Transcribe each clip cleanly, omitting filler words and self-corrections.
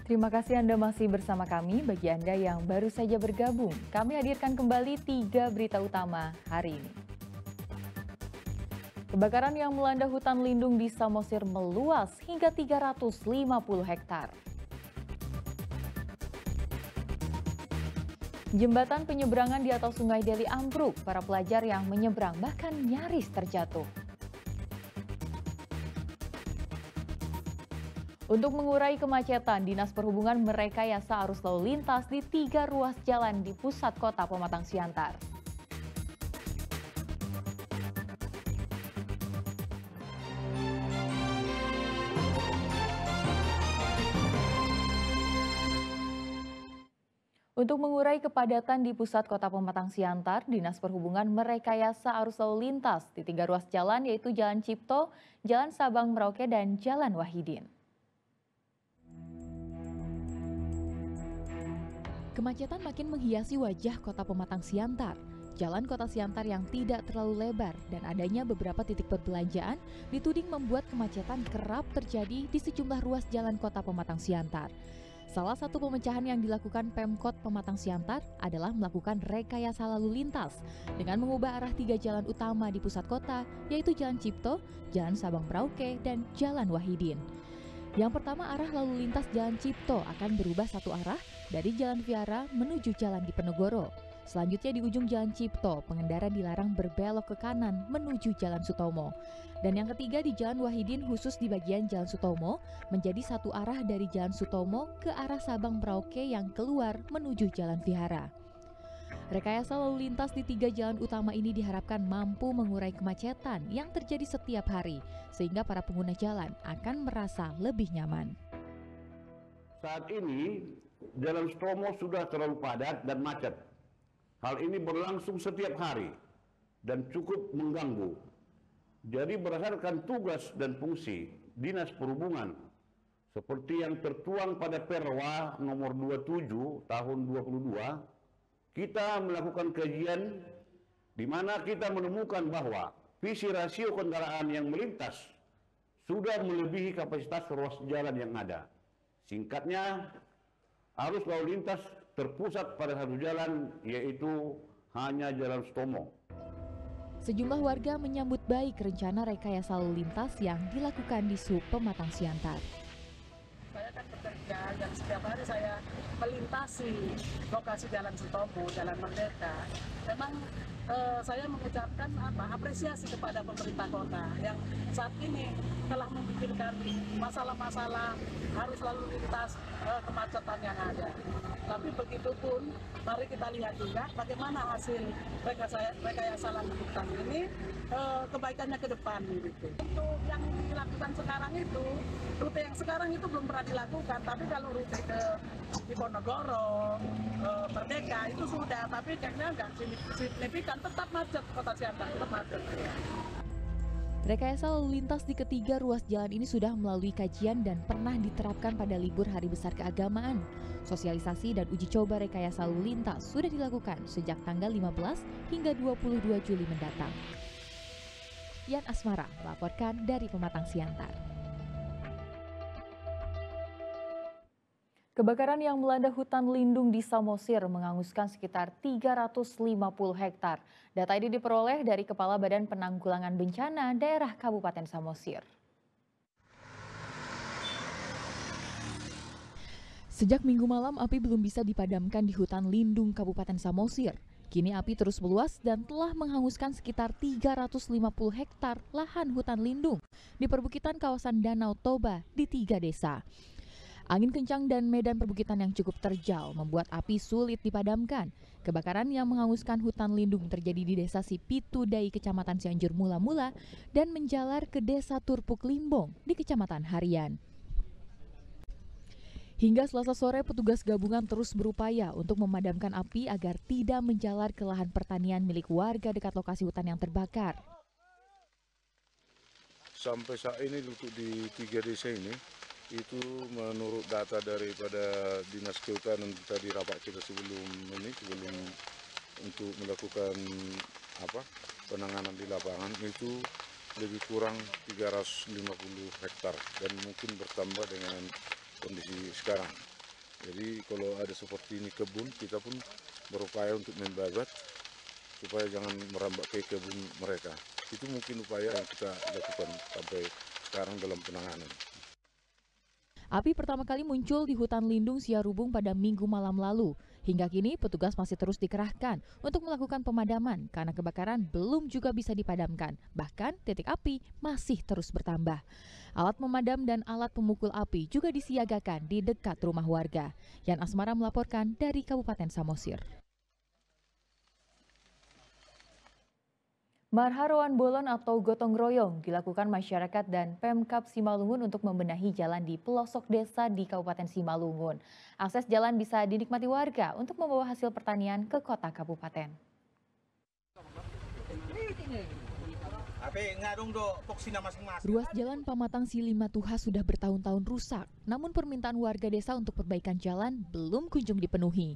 Terima kasih Anda masih bersama kami. Bagi Anda yang baru saja bergabung, kami hadirkan kembali 3 berita utama hari ini. Kebakaran yang melanda hutan lindung di Samosir meluas hingga 350 hektar. Jembatan penyeberangan di atas Sungai Deli ambruk, para pelajar yang menyeberang bahkan nyaris terjatuh. Untuk mengurai kemacetan, Dinas Perhubungan merekayasa arus lalu lintas di 3 ruas jalan di pusat kota Pematang Siantar. Untuk mengurai kepadatan di pusat kota Pematang Siantar, Dinas Perhubungan merekayasa arus lalu lintas di 3 ruas jalan yaitu Jalan Cipto, Jalan Sabang Merauke, dan Jalan Wahidin. Kemacetan makin menghiasi wajah kota Pematang Siantar. Jalan kota Siantar yang tidak terlalu lebar dan adanya beberapa titik perbelanjaan dituding membuat kemacetan kerap terjadi di sejumlah ruas jalan kota Pematang Siantar. Salah satu pemecahan yang dilakukan Pemkot Pematang Siantar adalah melakukan rekayasa lalu lintas dengan mengubah arah 3 jalan utama di pusat kota, yaitu Jalan Cipto, Jalan Sabang Merauke, dan Jalan Wahidin. Yang pertama, arah lalu lintas Jalan Cipto akan berubah satu arah dari Jalan Viara menuju Jalan Diponegoro. Selanjutnya di ujung Jalan Cipto, pengendara dilarang berbelok ke kanan menuju Jalan Sutomo. Dan yang ketiga di Jalan Wahidin khusus di bagian Jalan Sutomo menjadi satu arah dari Jalan Sutomo ke arah Sabang Merauke yang keluar menuju Jalan Vihara. Rekayasa lalu lintas di 3 jalan utama ini diharapkan mampu mengurai kemacetan yang terjadi setiap hari, sehingga para pengguna jalan akan merasa lebih nyaman. Saat ini, Jalan Sutomo sudah terlalu padat dan macet. Hal ini berlangsung setiap hari dan cukup mengganggu. Jadi berdasarkan tugas dan fungsi Dinas Perhubungan, seperti yang tertuang pada Perwa nomor 27 tahun 22, kita melakukan kajian di mana kita menemukan bahwa visi rasio kendaraan yang melintas sudah melebihi kapasitas ruas jalan yang ada. Singkatnya, arus lalu lintas terpusat pada satu jalan, yaitu hanya Jalan Sutomo. Sejumlah warga menyambut baik rencana rekayasa lalu lintas yang dilakukan di Sub Pematang Siantar. Saya kan bekerja dan setiap hari saya melintasi lokasi Jalan Sutomo, Jalan Merdeka. Memang saya mengucapkan apresiasi kepada pemerintah kota yang saat ini telah memikirkan masalah-masalah arus lalu lintas kemacetan yang ada. Tapi begitupun, mari kita lihat juga bagaimana hasil rekayasa lalu lintas ini kebaikannya ke depan. Gitu. Untuk yang dilakukan sekarang itu, rute yang sekarang itu belum pernah dilakukan, tapi kalau rute ke Diponegoro, Merdeka itu sudah, tapi kayaknya nggak signifikan, tetap macet kota Siantar, tetap macet. Rekayasa lalu lintas di ketiga ruas jalan ini sudah melalui kajian dan pernah diterapkan pada libur hari besar keagamaan. Sosialisasi dan uji coba rekayasa lalu lintas sudah dilakukan sejak tanggal 15 hingga 22 Juli mendatang. Yan Asmara melaporkan dari Pematang Siantar. Kebakaran yang melanda hutan lindung di Samosir menghanguskan sekitar 350 hektar. Data ini diperoleh dari Kepala Badan Penanggulangan Bencana Daerah Kabupaten Samosir. Sejak Minggu malam, api belum bisa dipadamkan di hutan lindung Kabupaten Samosir. Kini api terus meluas dan telah menghanguskan sekitar 350 hektar lahan hutan lindung di perbukitan kawasan Danau Toba di 3 desa. Angin kencang dan medan perbukitan yang cukup terjal membuat api sulit dipadamkan. Kebakaran yang menghanguskan hutan lindung terjadi di Desa Sipitudai, Kecamatan Cianjur Mula-Mula, dan menjalar ke Desa Turpuk Limbong di Kecamatan Harian. Hingga Selasa sore, petugas gabungan terus berupaya untuk memadamkan api agar tidak menjalar ke lahan pertanian milik warga dekat lokasi hutan yang terbakar. Sampai saat ini untuk di 3 desa ini, itu menurut data daripada Dinas Kehutanan tadi rapat kita sebelum untuk melakukan penanganan di lapangan, itu lebih kurang 350 hektar dan mungkin bertambah dengan kondisi sekarang. Jadi kalau ada seperti ini kebun, kita pun berupaya untuk membabat supaya jangan merambat ke kebun mereka. Itu mungkin upaya yang kita lakukan sampai sekarang dalam penanganan. Api pertama kali muncul di hutan lindung Siarubung pada Minggu malam lalu. Hingga kini petugas masih terus dikerahkan untuk melakukan pemadaman karena kebakaran belum juga bisa dipadamkan. Bahkan titik api masih terus bertambah. Alat pemadam dan alat pemukul api juga disiagakan di dekat rumah warga. Yan Asmara melaporkan dari Kabupaten Samosir. Marharowan Bolon atau gotong royong dilakukan masyarakat dan Pemkab Simalungun untuk membenahi jalan di pelosok desa di Kabupaten Simalungun. Akses jalan bisa dinikmati warga untuk membawa hasil pertanian ke kota kabupaten. Ruas jalan Pamatang Silima Tuha sudah bertahun-tahun rusak, namun permintaan warga desa untuk perbaikan jalan belum kunjung dipenuhi.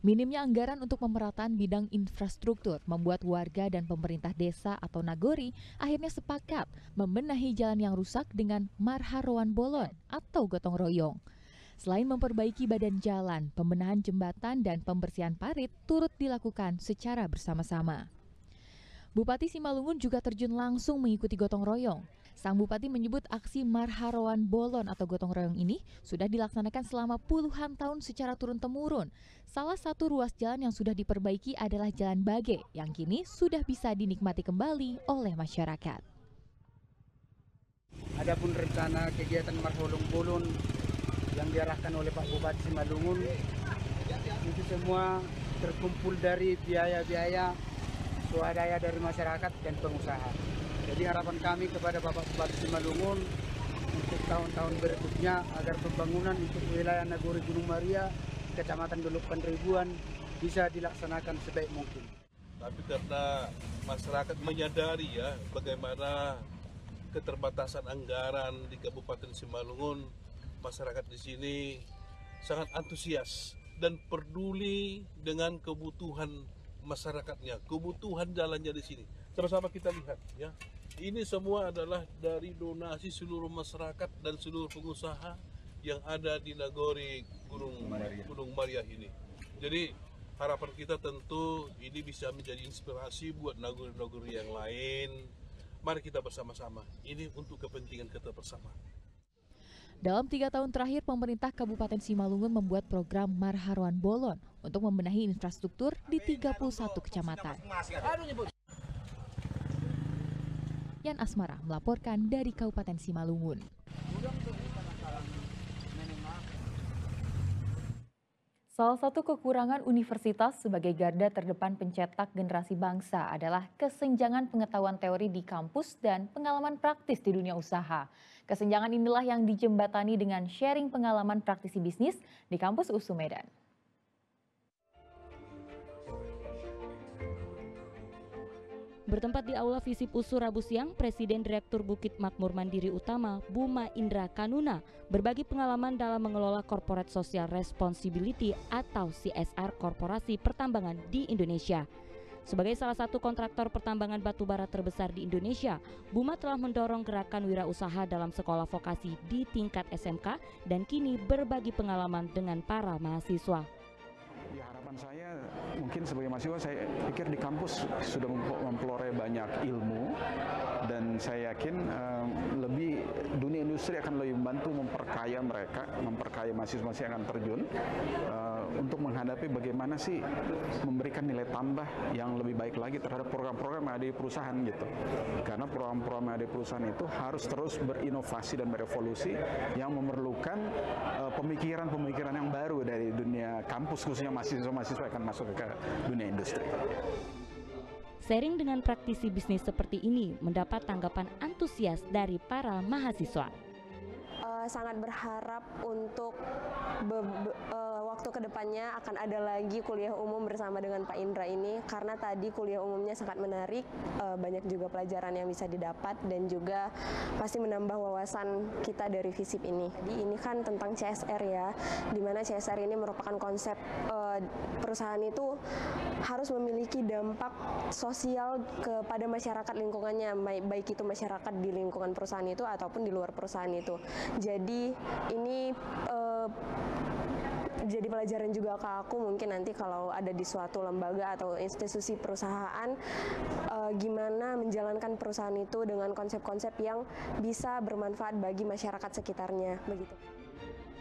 Minimnya anggaran untuk pemerataan bidang infrastruktur membuat warga dan pemerintah desa atau Nagori akhirnya sepakat membenahi jalan yang rusak dengan Marharowan Bolon atau gotong royong. Selain memperbaiki badan jalan, pembenahan jembatan dan pembersihan parit turut dilakukan secara bersama-sama. Bupati Simalungun juga terjun langsung mengikuti gotong royong. Sang Bupati menyebut aksi Marharowan Bolon atau gotong royong ini sudah dilaksanakan selama puluhan tahun secara turun-temurun. Salah satu ruas jalan yang sudah diperbaiki adalah Jalan Bage yang kini sudah bisa dinikmati kembali oleh masyarakat. Adapun rencana kegiatan Marharowan Bolon yang diarahkan oleh Pak Bupati Simalungun itu semua terkumpul dari biaya-biaya swadaya dari masyarakat dan pengusaha. Jadi harapan kami kepada Bapak Bupati Simalungun untuk tahun-tahun berikutnya agar pembangunan untuk wilayah Nagori Gunung Maria, Kecamatan Dolok Penribuan bisa dilaksanakan sebaik mungkin. Tapi karena masyarakat menyadari ya bagaimana keterbatasan anggaran di Kabupaten Simalungun, masyarakat di sini sangat antusias dan peduli dengan kebutuhan masyarakatnya, kebutuhan jalannya di sini. Sama-sama kita lihat ya. Ini semua adalah dari donasi seluruh masyarakat dan seluruh pengusaha yang ada di Nagori Gunung Maria ini. Jadi harapan kita tentu ini bisa menjadi inspirasi buat nagori-nagori yang lain. Mari kita bersama-sama. Ini untuk kepentingan kita bersama. Dalam 3 tahun terakhir, pemerintah Kabupaten Simalungun membuat program Marharowan Bolon untuk membenahi infrastruktur di 31 kecamatan. Yan Asmara melaporkan dari Kabupaten Simalungun. Salah satu kekurangan universitas sebagai garda terdepan pencetak generasi bangsa adalah kesenjangan pengetahuan teori di kampus dan pengalaman praktis di dunia usaha. Kesenjangan inilah yang dijembatani dengan sharing pengalaman praktisi bisnis di kampus USU Medan. Bertempat di Aula Visip USU Rabu siang, Presiden Direktur Bukit Makmur Mandiri Utama, Buma Indra Kanuna, berbagi pengalaman dalam mengelola Corporate Social Responsibility atau CSR korporasi pertambangan di Indonesia. Sebagai salah satu kontraktor pertambangan batubara terbesar di Indonesia, Buma telah mendorong gerakan wirausaha dalam sekolah vokasi di tingkat SMK dan kini berbagi pengalaman dengan para mahasiswa. Ya, harapan saya mungkin sebagai mahasiswa saya pikir di kampus sudah mempeloreh banyak ilmu dan saya yakin lebih dunia industri akan lebih membantu memperkaya mereka, memperkaya mahasiswa yang akan terjun untuk menghadapi bagaimana sih memberikan nilai tambah yang lebih baik lagi terhadap program-program yang ada di perusahaan gitu. Karena program-program yang ada di perusahaan itu harus terus berinovasi dan berevolusi yang memerlukan pemikiran-pemikiran yang baru dari dunia kampus, khususnya mahasiswa-mahasiswa akan masuk ke dunia industri. Sharing dengan praktisi bisnis seperti ini mendapat tanggapan antusias dari para mahasiswa. Sangat berharap untuk waktu kedepannya akan ada lagi kuliah umum bersama dengan Pak Indra ini, karena tadi kuliah umumnya sangat menarik, banyak juga pelajaran yang bisa didapat dan juga pasti menambah wawasan kita dari Visip ini. Jadi ini kan tentang CSR ya, di mana CSR ini merupakan konsep perusahaan itu harus memiliki dampak sosial kepada masyarakat lingkungannya, baik itu masyarakat di lingkungan perusahaan itu ataupun di luar perusahaan itu. Jadi ini jadi pelajaran juga ke aku, mungkin nanti kalau ada di suatu lembaga atau institusi perusahaan, gimana menjalankan perusahaan itu dengan konsep-konsep yang bisa bermanfaat bagi masyarakat sekitarnya, begitu.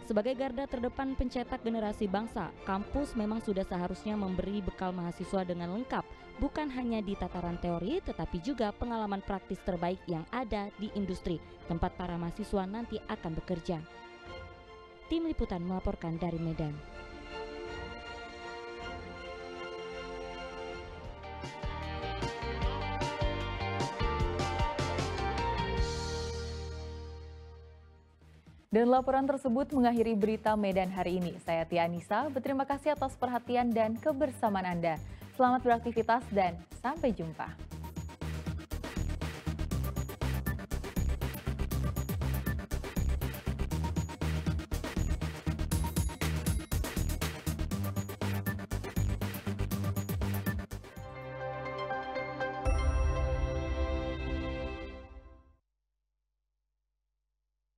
Sebagai garda terdepan pencetak generasi bangsa, kampus memang sudah seharusnya memberi bekal mahasiswa dengan lengkap, bukan hanya di tataran teori, tetapi juga pengalaman praktis terbaik yang ada di industri, tempat para mahasiswa nanti akan bekerja. Tim Liputan melaporkan dari Medan. Dan laporan tersebut mengakhiri berita Medan hari ini. Saya Tia Anissa, berterima kasih atas perhatian dan kebersamaan Anda. Selamat beraktivitas dan sampai jumpa.